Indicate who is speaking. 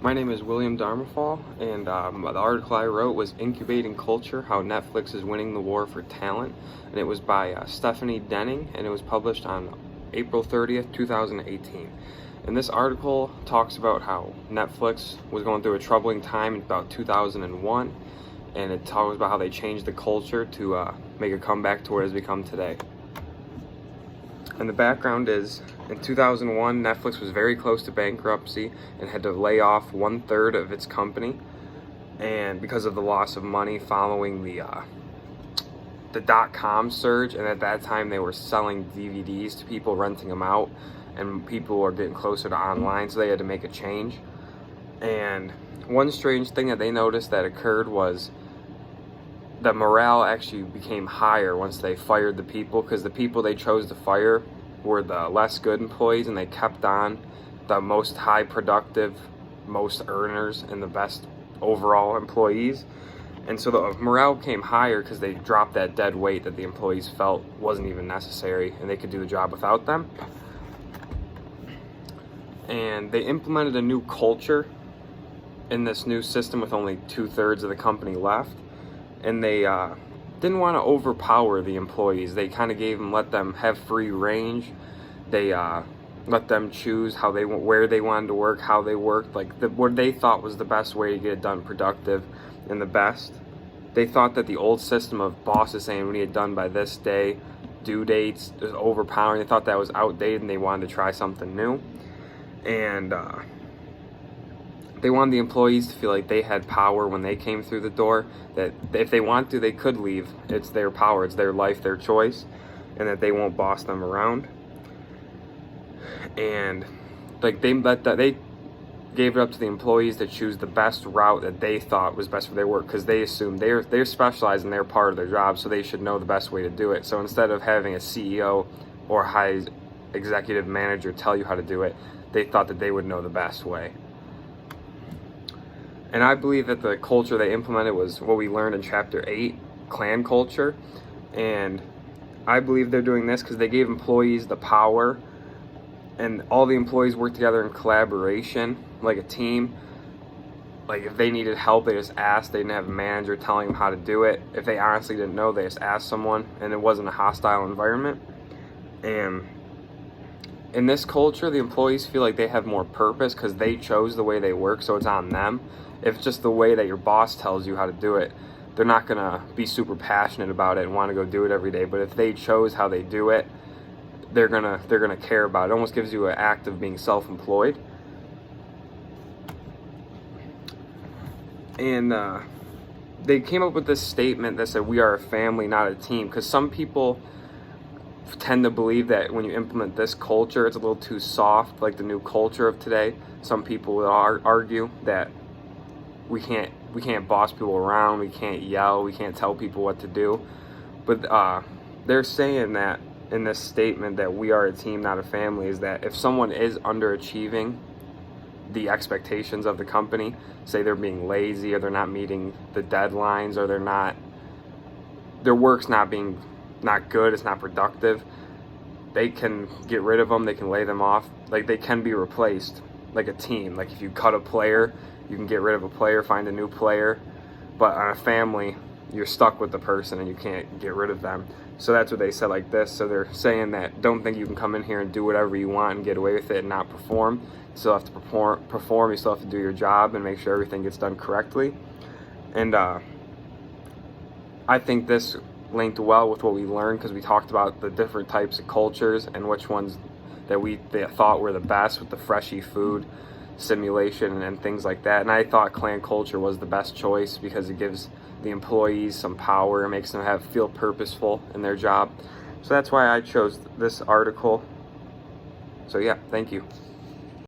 Speaker 1: My name is William Darmafal, and the article I wrote was Incubating Culture, How Netflix is Winning the War for Talent, and it was by Stephanie Denning, and it was published on April 30th, 2018. And this article talks about how Netflix was going through a troubling time in about 2001, and it talks about how they changed the culture to make a comeback to what it has become today. And the background is, in 2001, Netflix was very close to bankruptcy and had to lay off 1/3 of its company, and because of the loss of money following the dot-com surge. And at that time, they were selling DVDs to people, renting them out, and people were getting closer to online, so they had to make a change. And one strange thing that they noticed that occurred was that morale actually became higher once they fired the people, because the people they chose to fire were the less good employees, and they kept on the most high productive, most earners, and the best overall employees. And so the morale came higher because they dropped that dead weight that the employees felt wasn't even necessary, and they could do the job without them. And they implemented a new culture in this new system with only 2/3 of the company left. And they didn't want to overpower the employees. They kind of let them have free range. They let them choose where they wanted to work, how they worked, what they thought was the best way to get it done, productive and the best. They thought that the old system of bosses saying we need it done by this day, due dates, is overpowering. They thought that was outdated, and they wanted to try something new. And they wanted the employees to feel like they had power when they came through the door, that if they want to, they could leave. It's their power, it's their life, their choice, and that they won't boss them around. And they gave it up to the employees to choose the best route that they thought was best for their work, because they assumed they're specialized in their part of their job, so they should know the best way to do it. So instead of having a CEO or high executive manager tell you how to do it, they thought that they would know the best way. And I believe that the culture they implemented was what we learned in Chapter 8, clan culture. And I believe they're doing this because they gave employees the power, and all the employees work together in collaboration, like a team. Like if they needed help, they just asked. They didn't have a manager telling them how to do it. If they honestly didn't know, they just asked someone, and it wasn't a hostile environment. And in this culture, the employees feel like they have more purpose because they chose the way they work, so it's on them. If it's just the way that your boss tells you how to do it, they're not gonna be super passionate about it and want to go do it every day. But if they chose how they do it, they're gonna care about it. It almost gives you an act of being self-employed. And they came up with this statement that said, "We are a family, not a team," because some people tend to believe that when you implement this culture, it's a little too soft, like the new culture of today. Some people will argue that we can't boss people around, we can't yell, we can't tell people what to do. But they're saying that in this statement that we are a team, not a family, is that if someone is underachieving the expectations of the company, say they're being lazy, or they're not meeting the deadlines, or their work's not good, it's not productive, they can get rid of them, they can lay them off. Like, they can be replaced like a team. Like if you cut a player, you can get rid of a player, find a new player. But on a family, you're stuck with the person and you can't get rid of them. So that's what they said like this. So they're saying that don't think you can come in here and do whatever you want and get away with it and not perform. You still have to perform, you still have to do your job and make sure everything gets done correctly. And I think this linked well with what we learned, because we talked about the different types of cultures and which ones that they thought were the best, with the freshy food simulation and things like that. And I thought clan culture was the best choice because it gives the employees some power and makes them feel purposeful in their job. So that's why I chose this article. So yeah, thank you.